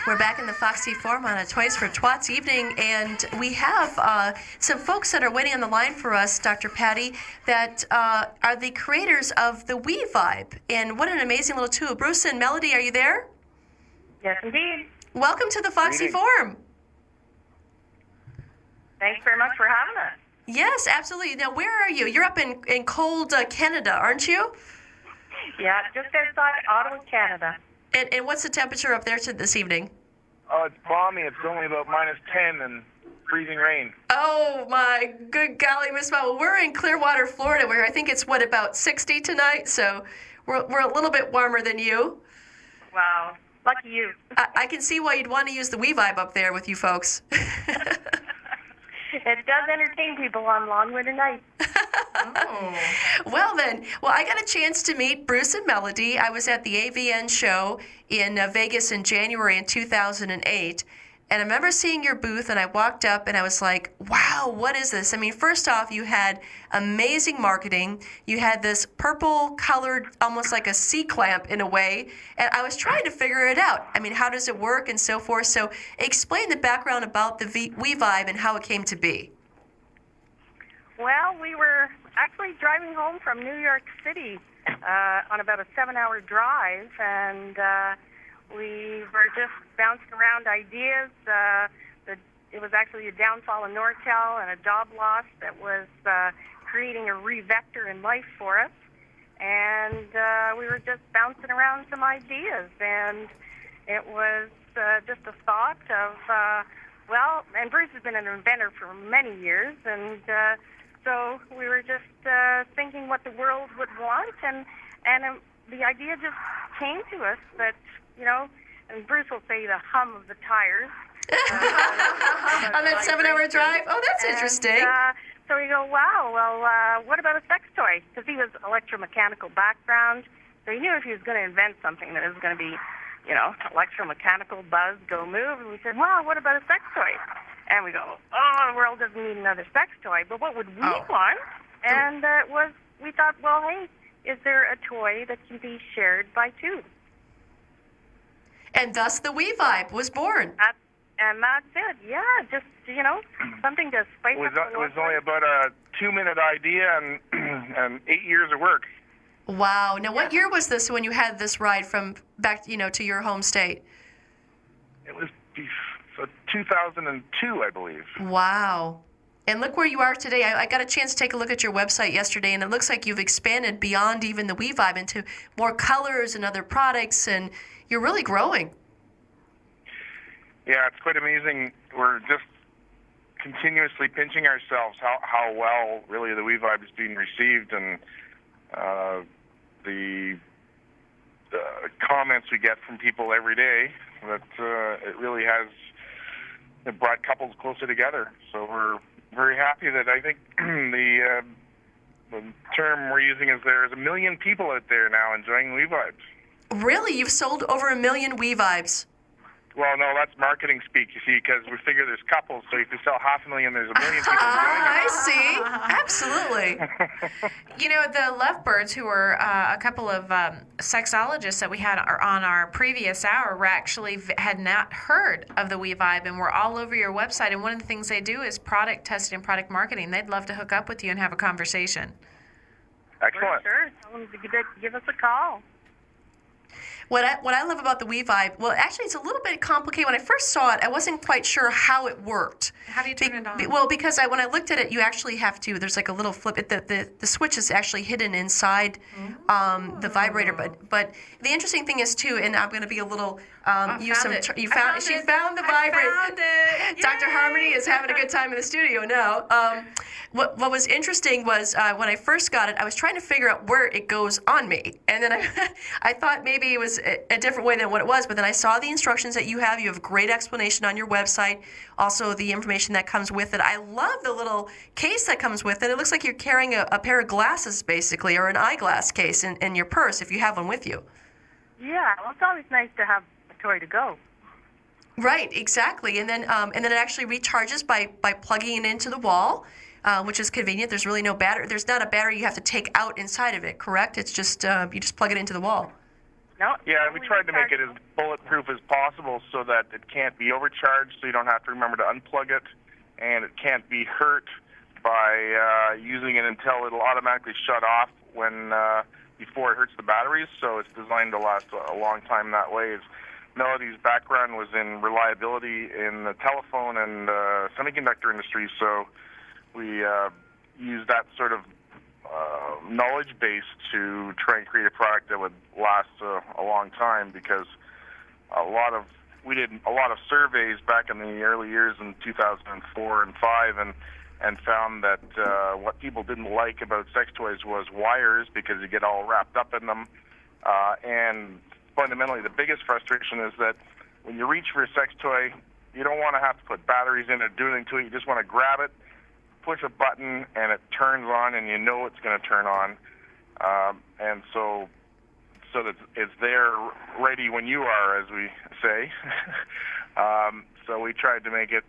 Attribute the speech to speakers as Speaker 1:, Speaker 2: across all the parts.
Speaker 1: We're back in the FoXXXy Forum on a Toys for Twats evening, and we have some folks that are waiting on the line for us, Dr. Patty, that are the creators of the WeVibe. And what an amazing little tool. Bruce and Melody, are you there?
Speaker 2: Yes, indeed.
Speaker 1: Welcome to the FoXXXy Forum.
Speaker 2: Thanks very much for having us.
Speaker 1: Yes, absolutely. Now, where are you? You're up in cold Canada, aren't you?
Speaker 2: Yeah, just outside Ottawa, Canada.
Speaker 1: And what's the temperature up there this evening?
Speaker 3: Oh, it's balmy. It's only about -10 and freezing rain.
Speaker 1: Oh, my good golly, Miss Mel. Well, we're in Clearwater, Florida, where I think it's, about 60 tonight, so we're a little bit warmer than you.
Speaker 2: Wow, lucky you.
Speaker 1: I can see why you'd want to use the WeVibe up there with you folks.
Speaker 2: It does entertain people on long winter nights.
Speaker 1: Oh. Well, I got a chance to meet Bruce and Melody. I was at the AVN show in Vegas in January in 2008. And I remember seeing your booth, and I walked up, and I was like, wow, what is this? I mean, first off, you had amazing marketing. You had this purple-colored, almost like a C-clamp in a way, and I was trying to figure it out. I mean, how does it work and so forth? So explain the background about the WeVibe and how it came to be.
Speaker 2: Well, we were actually driving home from New York City on about a 7-hour drive, and we were just bouncing around ideas. It was actually a downfall in Nortel and a job loss that was creating a re-vector in life for us. And we were just bouncing around some ideas. And it was just a thought of, and Bruce has been an inventor for many years. And so we were just thinking what the world would want. And the idea just came to us that, and Bruce will say the hum of the tires.
Speaker 1: On that 7-hour drive? Oh, that's interesting.
Speaker 2: So we go, wow, well, what about a sex toy? Because he was electromechanical background. So he knew if he was going to invent something that it was going to be, electromechanical, buzz, go, move. And we said, wow, what about a sex toy? And we go, oh, the world doesn't need another sex toy. But what would we want? And we thought, well, hey, is there a toy that can be shared by two?
Speaker 1: And thus the WeVibe was born.
Speaker 2: And that's it. Yeah, just, something to spice up the
Speaker 3: It was only about a 2-minute idea and 8 years of work.
Speaker 1: Wow. Now, what year was this when you had this ride from back, to your home state?
Speaker 3: It was 2002, I believe.
Speaker 1: Wow. And look where you are today. I got a chance to take a look at your website yesterday, and it looks like you've expanded beyond even the WeVibe into more colors and other products, and you're really growing.
Speaker 3: Yeah, it's quite amazing. We're just continuously pinching ourselves how well really the WeVibe is being received, and the comments we get from people every day that it really has brought couples closer together. So we're very happy that I think the term we're using is there's 1 million people out there now enjoying WeVibes.
Speaker 1: Really? You've sold over 1 million WeVibes?
Speaker 3: Well, no, that's marketing speak, you see, because we figure there's couples, so if you sell 500,000, there's 1 million people doing it.
Speaker 1: I see. Absolutely.
Speaker 4: The Lovebirds, who were a couple of sexologists that we had on our previous hour, were actually had not heard of the WeVibe, and were all over your website. And one of the things they do is product testing and product marketing. They'd love to hook up with you and have a conversation.
Speaker 3: Excellent.
Speaker 2: Sure. Tell them to give us a call.
Speaker 1: What I love about the WeVibe, well, actually, it's a little bit complicated. When I first saw it, I wasn't quite sure how it worked.
Speaker 4: How do you turn it on?
Speaker 1: Well, because when I looked at it, you actually have to. There's like a little flip. The switch is actually hidden inside the vibrator. But the interesting thing is too, and I'm going to be a little
Speaker 4: She found
Speaker 1: the vibrator.
Speaker 4: I found it.
Speaker 1: Dr.
Speaker 4: Yay!
Speaker 1: Harmony is having a good time in the studio now. What was interesting was when I first got it, I was trying to figure out where it goes on me, and then I thought maybe it was a different way than what it was. But then I saw the instructions that you have. You have a great explanation on your website. Also, the information that comes with it. I love the little case that comes with it. It looks like you're carrying a pair of glasses, basically, or an eyeglass case in your purse if you have one with you.
Speaker 2: Yeah, well, it's always nice to have a toy to go.
Speaker 1: Right, exactly. And then it actually recharges by plugging it into the wall, which is convenient. There's really no battery. There's not a battery you have to take out inside of it, correct? It's just you just plug it into the wall.
Speaker 2: No.
Speaker 3: Yeah, we tried to make it as bulletproof as possible so that it can't be overcharged, so you don't have to remember to unplug it, and it can't be hurt by using it until it'll automatically shut off when before it hurts the batteries. So it's designed to last a long time that way. Melody's background was in reliability in the telephone and semiconductor industry, so we used that sort of knowledge base to try and create a product that would last a long time, because we did a lot of surveys back in the early years in 2004 and 5 and found that what people didn't like about sex toys was wires, because you get all wrapped up in them, and fundamentally the biggest frustration is that when you reach for a sex toy, you don't want to have to put batteries in or do anything to it. You just want to grab it, push a button, and it turns on, and you know it's going to turn on, and so that it's there ready when you are, as we say. So we tried to make it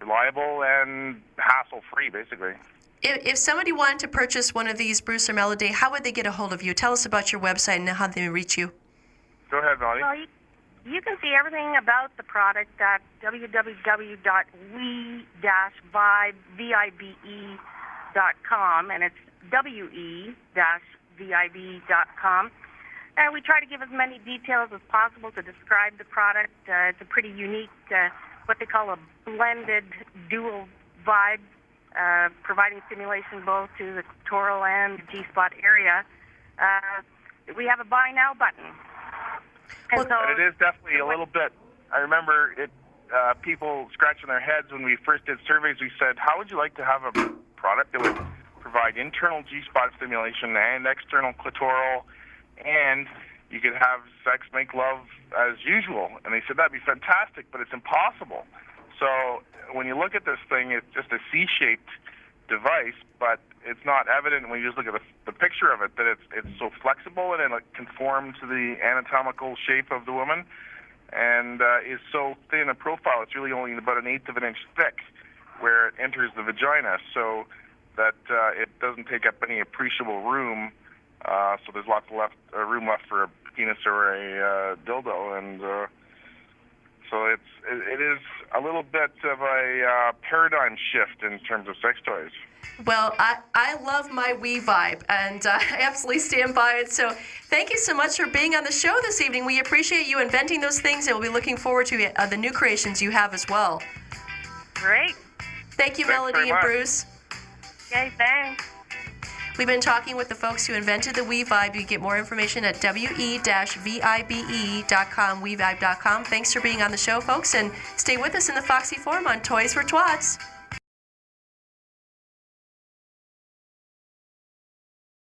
Speaker 3: reliable and hassle-free, basically.
Speaker 1: If somebody wanted to purchase one of these, Bruce or Melody, how would they get a hold of you? Tell us about your website and how they reach you.
Speaker 3: Go ahead, Melody.
Speaker 2: Well, you can see everything about the product at www.we-vibe.com, and it's we-vibe.com. And we try to give as many details as possible to describe the product. It's a pretty unique, what they call a blended dual vibe, providing stimulation both to the clitoral and G-spot area. We have a buy now button. And
Speaker 3: it is definitely a little bit, I remember it. People scratching their heads when we first did surveys. We said, how would you like to have a product that would provide internal G-spot stimulation and external clitoral, and you could have sex, make love as usual? And they said that'd be fantastic, but it's impossible. So when you look at this thing, it's just a C-shaped device, but it's not evident when you just look at the picture of it that it's so flexible and it conforms to the anatomical shape of the woman, and is so thin a profile. It's really only about 1/8 of an inch thick where it enters the vagina, so that it doesn't take up any appreciable room. So there's lots of room left for a penis or a dildo, and so it is a little bit of a paradigm shift in terms of sex toys.
Speaker 1: Well, I love my Wii Vibe, and I absolutely stand by it. So thank you so much for being on the show this evening. We appreciate you inventing those things, and we'll be looking forward to the new creations you have as well.
Speaker 2: Great.
Speaker 1: Thank you,
Speaker 3: Thanks
Speaker 1: Melody and Bruce.
Speaker 2: Okay, thanks.
Speaker 1: We've been talking with the folks who invented the Wii Vibe. You can get more information at we-vibe.com, wevibe.com. Thanks for being on the show, folks, and stay with us in the FoXXXy Forum on Toys for Twats.